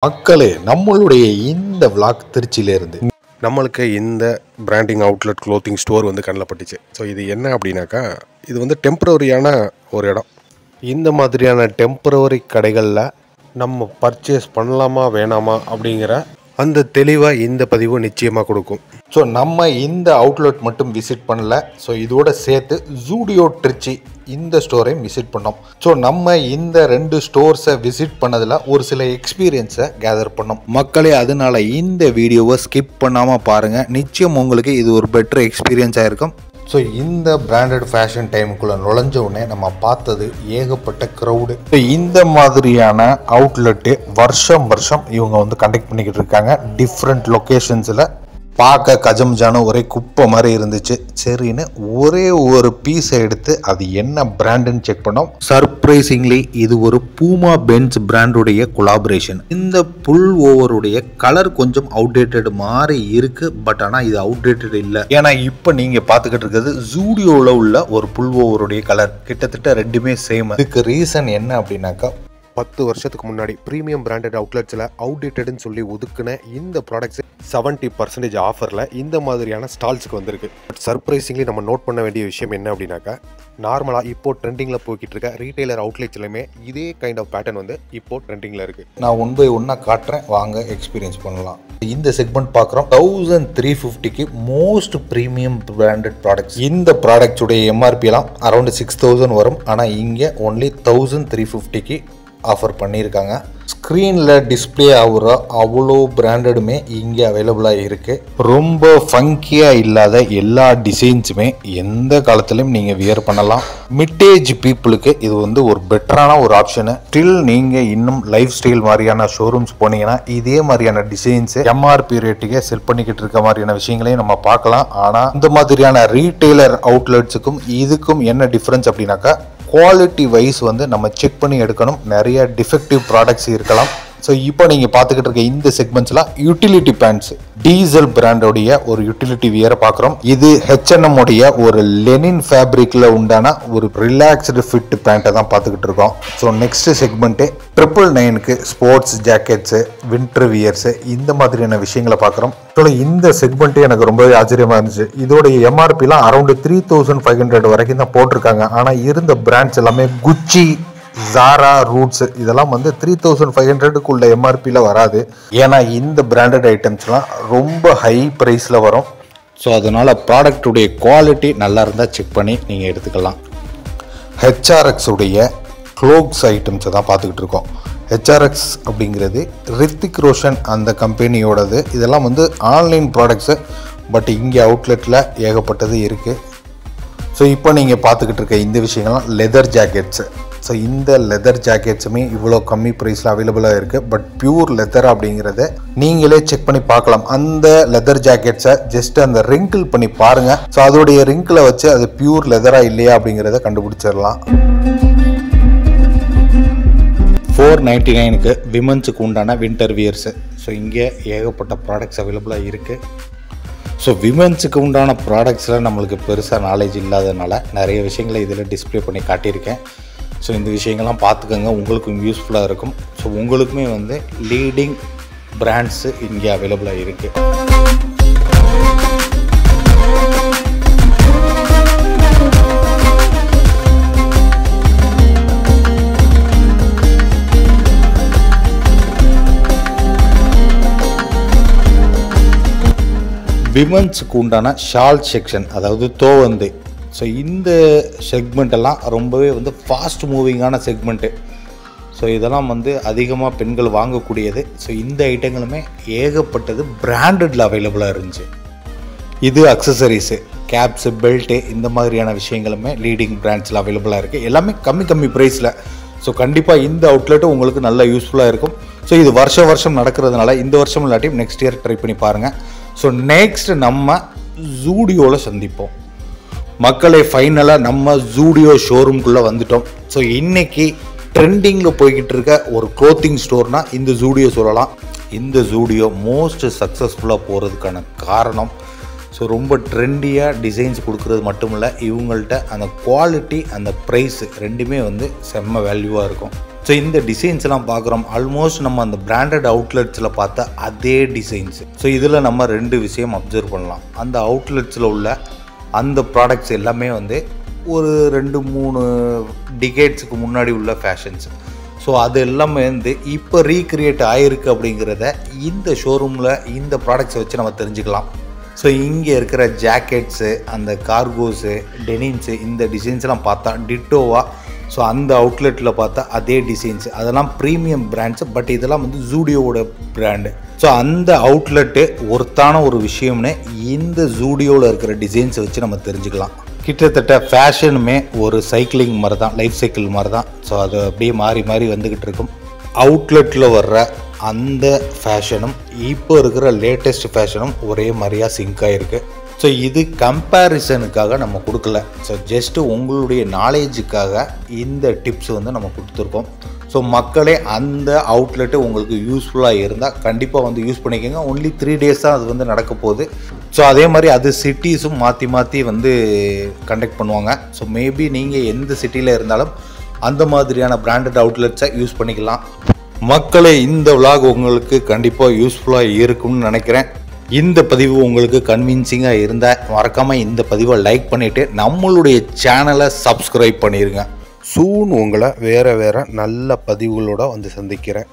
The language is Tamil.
மக்களே, நம்மளுடைய இந்த vlog திருச்சியிலேருந்து நம்மளுக்கு இந்த பிராண்டிங் அவுட்லெட் க்ளோத்திங் ஸ்டோர் வந்து கண்ணில் பட்டுச்சு. ஸோ இது என்ன அப்படின்னாக்கா, இது வந்து டெம்பரரியான ஒரு இடம். இந்த மாதிரியான டெம்பரரி கடைகளில் நம்ம பர்ச்சேஸ் பண்ணலாமா வேணாமா அப்படிங்கிற அந்த தெளிவாக இந்த பதிவு நிச்சயமாக கொடுக்கும். ஸோ நம்ம இந்த அவுட்லெட் மட்டும் விசிட் பண்ணல, ஸோ இதோட சேர்த்து ஜூடியோ திருச்சி இந்த ஸ்டோரையும் விசிட் பண்ணோம். ஸோ நம்ம இந்த 2 ஸ்டோர்ஸை விசிட் பண்ணதில் ஒரு சில எக்ஸ்பீரியன்ஸை கேதர் பண்ணோம். மக்களே, அதனால இந்த வீடியோவை ஸ்கிப் பண்ணாமல் பாருங்கள். நிச்சயம் உங்களுக்கு இது ஒரு பெட்டர் எக்ஸ்பீரியன்ஸாக இருக்கும். ஸோ இந்த பிராண்டட் ஃபேஷன் டைமுக்குள்ளே நுழைஞ்ச உடனே நம்ம பார்த்தது ஏகப்பட்ட க்ரௌடு. ஸோ இந்த மாதிரியான அவுட்லெட்டு வருஷம் இவங்க வந்து கண்டக்ட் பண்ணிக்கிட்டு இருக்காங்க டிஃப்ரெண்ட் லொக்கேஷன்ஸில். பார்க்க கஜம்ஜான ஒரே குப்பை மாதிரி இருந்துச்சு. சரின்னு ஒரே ஒரு பீஸை எடுத்து அது என்ன பிராண்டுன்னு செக் பண்ணோம். சர்ப்ரைசிங்லி இது ஒரு பூமா பென்ஸ் பிராண்டுடைய கொலாபரேஷன். இந்த புல் ஓவருடைய கலர் கொஞ்சம் அவுடேட்டட் மாதிரி இருக்கு, பட் ஆனால் இது அவுடேட்டட் இல்லை. ஏன்னா இப்போ நீங்கள் பார்த்துக்கிட்டு இருக்கிறது ஜூடியோவில் உள்ள ஒரு புல் ஓவருடைய கலர், கிட்டத்தட்ட ரெண்டுமே சேம். இதுக்கு ரீசன் என்ன அப்படின்னாக்கா, 10 வருஷத்துக்கு முன்னாடி ப்ரீமியம் பிராண்டட் அவுட்லெட்ஸில் அவுடேட்டட்னு சொல்லி ஒதுக்குன இந்த ப்ராடக்ட்ஸ் 70% ஆஃபரில் இந்த மாதிரியான ஸ்டால்ஸுக்கு வந்திருக்கு. பட் சர்ப்ரைசிங்லி நம்ம நோட் பண்ண வேண்டிய விஷயம் என்ன அப்படின்னாக்கா, நார்மலாக இப்போ ட்ரெண்டிங்கில் போய்கிட்டு இருக்க ரீட்டைலர் அவுட்லெட்ஸ்லையுமே இதே கைண்ட் ஆஃப் பேட்டர்ன் வந்து இப்போ ட்ரெண்டிங்கில் இருக்குது. நான் 1 by 1 காட்டுறேன், வாங்க எக்ஸ்பீரியன்ஸ் பண்ணலாம். இந்த செக்மெண்ட் பார்க்குறோம் 1350க்கு மோஸ்ட் ப்ரீமியம் பிராண்டட் ப்ராடக்ட்ஸ். இந்த ப்ராடக்ட்ஸுடைய எம்ஆர்பியெல்லாம் அரௌண்ட் 6000 வரும். ஆனால் இங்கே ஒன்லி 1350க்கு ஆஃபர் பண்ணியிருக்காங்க. ஸ்க்ரீனில் டிஸ்பிளே ஆகுற அவ்வளோ பிராண்டடுமே இங்கே அவைலபிளாக இருக்குது. ரொம்ப ஃபங்கியாக இல்லாத எல்லா டிசைன்ஸுமே எந்த காலத்துலையும் நீங்கள் வியர் பண்ணலாம். மிட்டேஜ் பீப்புளுக்கு இது வந்து ஒரு பெட்டரான ஒரு ஆப்ஷனு. ஸ்டில் நீங்கள் இன்னும் லைஃப் ஸ்டைல் மாதிரியான ஷோரூம்ஸ் போனீங்கன்னா இதே மாதிரியான டிசைன்ஸு எம்ஆர்பி ரேட்டுக்கே செல் பண்ணிக்கிட்டு இருக்க மாதிரியான விஷயங்களையும் நம்ம பார்க்கலாம். ஆனால் இந்த மாதிரியான ரீட்டைலர் அவுட்லெட்ஸுக்கும் இதுக்கும் என்ன டிஃப்ரென்ஸ் அப்படின்னாக்கா, குவாலிட்டி வைஸ் வந்து நம்ம செக் பண்ணி எடுக்கணும். நிறைய டிஃபெக்டிவ் ப்ராடக்ட்ஸ் இருக்கலாம். ஸோ இப்போ நீங்கள் பார்த்துக்கிட்டு இருக்க இந்த செக்மெண்ட்ஸ்லாம் யூட்டிலிட்டி பேண்ட்ஸ், டீசல் பிராண்டோடைய ஒரு யூட்டிலிட்டி வியரை பார்க்குறோம். இது H&M உடைய ஒரு லெனின் ஃபேப்ரிக்கில் உண்டான ஒரு ரிலாக்ஸ்டு ஃபிட் பேண்ட்டை தான் பார்த்துக்கிட்டு இருக்கோம். ஸோ நெக்ஸ்ட் செக்மெண்ட்டு 999க்கு ஸ்போர்ட்ஸ் ஜாக்கெட்ஸு, வின்டர் வியர்ஸு, இந்த மாதிரியான விஷயங்களை பார்க்குறோம். ஸோ இந்த செக்மெண்ட்டே எனக்கு ரொம்பவே ஆச்சரியமாக இருந்துச்சு. இதோடைய எம்ஆர்பிலாம் அரௌண்ட் 3500 வரைக்கும் தான் போட்டிருக்காங்க. ஆனால் இருந்த பிராண்ட்ஸ் எல்லாமே குச்சி, ஜாரா, ரூட்ஸ், இதெல்லாம் வந்து 3500க்குள்ள எம்ஆர்பியில் வராது. ஏன்னா இந்த பிராண்டட் ஐட்டம்ஸ்லாம் ரொம்ப ஹை ப்ரைஸில் வரும். ஸோ அதனால் ப்ராடக்டுடைய குவாலிட்டி நல்லா இருந்தால் செக் பண்ணி நீங்கள் எடுத்துக்கலாம். HRX உடைய க்ளோக்ஸ் ஐட்டம்ஸை தான் பார்த்துக்கிட்டு இருக்கோம். HRX அப்படிங்கிறது ரித்திக் ரோஷன் அந்த கம்பெனியோடது. இதெல்லாம் வந்து ஆன்லைன் ப்ராடக்ட்ஸு, பட் இங்கே அவுட்லெட்டில் ஏகப்பட்டது இருக்குது. ஸோ இப்போ நீங்கள் பார்த்துக்கிட்டு இருக்க இந்த விஷயங்கள்லாம் லெதர் ஜாக்கெட்ஸு. ஸோ இந்த லெதர் ஜாக்கெட்ஸுமே இவ்வளோ கம்மி ப்ரைஸில் அவைலபிளாக இருக்குது. பட் பியூர் லெதர் அப்படிங்கிறத நீங்களே செக் பண்ணி பார்க்கலாம். அந்த லெதர் ஜாக்கெட்ஸை ஜஸ்ட் அந்த ரிங்கிள் பண்ணி பாருங்கள். ஸோ அதோடைய ரிங்கிளை வச்சு அது பியூர் லெதராக இல்லையா அப்படிங்கிறத கண்டுபிடிச்சிடலாம். 499க்கு விமன்ஸுக்கு உண்டான வின்டர் வியர்ஸு. ஸோ இங்கே ஏகப்பட்ட ப்ராடக்ட்ஸ் அவைலபிளாக இருக்குது. ஸோ விமென்ஸுக்கு உண்டான ப்ராடக்ட்ஸில் நம்மளுக்கு பெருசாக நாலேஜ் இல்லாததுனால நிறைய விஷயங்களை இதில் டிஸ்பிளே பண்ணி காட்டியிருக்கேன். ஸோ இந்த விஷயங்கள்லாம் பார்த்துக்கோங்க, உங்களுக்கும் யூஸ்ஃபுல்லாக இருக்கும். ஸோ உங்களுக்குமே வந்து லீடிங் பிராண்ட்ஸு இங்கே அவைலபிளாக இருக்குது. விமன்ஸுக்கு உண்டான ஷால் செக்ஷன், அதாவது தோவந்து. ஸோ இந்த செக்மெண்ட்டெல்லாம் ரொம்பவே வந்து ஃபாஸ்ட் மூவிங்கான செக்மெண்ட்டு. ஸோ இதெல்லாம் வந்து அதிகமாக பெண்கள் வாங்கக்கூடியது. ஸோ இந்த ஐட்டங்களுமே ஏகப்பட்டது பிராண்டடில் அவைலபிளாக இருந்துச்சு. இது அக்சசரிஸு, கேப்ஸு, பெல்ட்டு, இந்த மாதிரியான விஷயங்களுமே லீடிங் பிராண்ட்ஸில் அவைலபிளாக இருக்குது. எல்லாமே கம்மி ப்ரைஸில். ஸோ கண்டிப்பாக இந்த அவுட்லெட்டும் உங்களுக்கு நல்ல யூஸ்ஃபுல்லாக இருக்கும். ஸோ இது வருஷம் நடக்கிறதுனால இந்த வருஷம் இல்லாட்டியும் நெக்ஸ்ட் இயர் ட்ரை பண்ணி பாருங்கள். ஸோ நெக்ஸ்ட் நம்ம ஜூடியோவில் சந்திப்போம். மக்களை ஃபைனலாக நம்ம ஜூடியோ ஷோரூம்குள்ளே வந்துட்டோம். ஸோ இன்றைக்கி ட்ரெண்டிங்கில் போய்கிட்டு இருக்க ஒரு க்ளோத்திங் ஸ்டோர்னால் இந்த ஜூடியோ சொல்லலாம். இந்த ஜூடியோ மோஸ்ட் சக்ஸஸ்ஃபுல்லாக போகிறதுக்கான காரணம், ஸோ ரொம்ப ட்ரெண்டியாக டிசைன்ஸ் கொடுக்குறது மட்டும் இல்லை, இவங்கள்ட்ட அந்த குவாலிட்டி, அந்த ப்ரைஸ் ரெண்டுமே வந்து செம்ம வேல்யூவாக இருக்கும். ஸோ இந்த டிசைன்ஸ்லாம் பார்க்குறோம், ஆல்மோஸ்ட் நம்ம அந்த பிராண்டட் அவுட்லெட்ஸில் பார்த்தா அதே டிசைன்ஸ். ஸோ இதில் நம்ம 2 விஷயம் அப்சர்வ் பண்ணலாம். அந்த அவுட்லெட்ஸில் உள்ள அந்த ப்ராடக்ட்ஸ் எல்லாமே வந்து ஒரு 2-3 டிகேட்ஸுக்கு முன்னாடி உள்ள ஃபேஷன்ஸ். ஸோ அது எல்லாமே வந்து இப்போ ரீக்ரியேட் ஆகிருக்கு அப்படிங்கிறத இந்த ஷோரூமில் இந்த ப்ராடக்ட்ஸை வச்சு நம்ம தெரிஞ்சுக்கலாம். ஸோ இங்கே இருக்கிற ஜாக்கெட்ஸு, அந்த கார்கோஸு, டெனிம்ஸு, இந்த டிசைன்ஸ்லாம் பார்த்தா டிட்டோவாக ஸோ அந்த அவுட்லெட்டில் பார்த்தா அதே டிசைன்ஸ், அதெல்லாம் ப்ரீமியம் பிராண்ட்ஸு. பட் இதெல்லாம் வந்து ஜூடியோவோட பிராண்டு. ஸோ அந்த அவுட்லெட்டு ஒருத்தான ஒரு விஷயம்னு இந்த ஜூடியோவில் இருக்கிற டிசைன்ஸை வச்சு நம்ம தெரிஞ்சுக்கலாம். கிட்டத்தட்ட ஃபேஷனுமே ஒரு சைக்கிளிங் மாதிரி தான், லைஃப் சைக்கிள் மாதிரி தான். ஸோ அது அப்படியே மாறி மாறி வந்துக்கிட்டு இருக்கும். அவுட்லெட்டில் வர்ற அந்த ஃபேஷனும் இப்போ இருக்கிற லேட்டஸ்ட் ஃபேஷனும் ஒரே மாதிரியாக சிங்க் ஆகிருக்கு. ஸோ இது கம்பேரிசனுக்காக நம்ம கொடுக்கல. ஸோ ஜஸ்ட்டு உங்களுடைய நாலேஜுக்காக இந்த டிப்ஸ் வந்து நம்ம கொடுத்துருக்கோம். ஸோ மக்களே அந்த அவுட்லெட்டு உங்களுக்கு யூஸ்ஃபுல்லாக இருந்தால் கண்டிப்பாக வந்து யூஸ் பண்ணிக்கோங்க. ஒன்லி 3 days தான் அது வந்து நடக்க போகுது. ஸோ அதே மாதிரி அது சிட்டிஸும் மாற்றி மாற்றி வந்து கண்டக்ட் பண்ணுவாங்க. ஸோ மேபி நீங்கள் எந்த சிட்டியில் இருந்தாலும் அந்த மாதிரியான பிராண்டட் அவுட்லெட்ஸை யூஸ் பண்ணிக்கலாம். மக்களே, இந்த vlog உங்களுக்கு கண்டிப்பாக யூஸ்ஃபுல்லாக இருக்கும்னு நினைக்கிறேன். இந்த பதிவு உங்களுக்கு கன்வின்சிங்காக இருந்தால் மறக்காமல் இந்த பதிவை லைக் பண்ணிவிட்டு நம்மளுடைய சேனலை சப்ஸ்கிரைப் பண்ணிடுங்க. சூன் உங்களை வேறு நல்ல பதிவுகளோடு வந்து சந்திக்கிறேன்.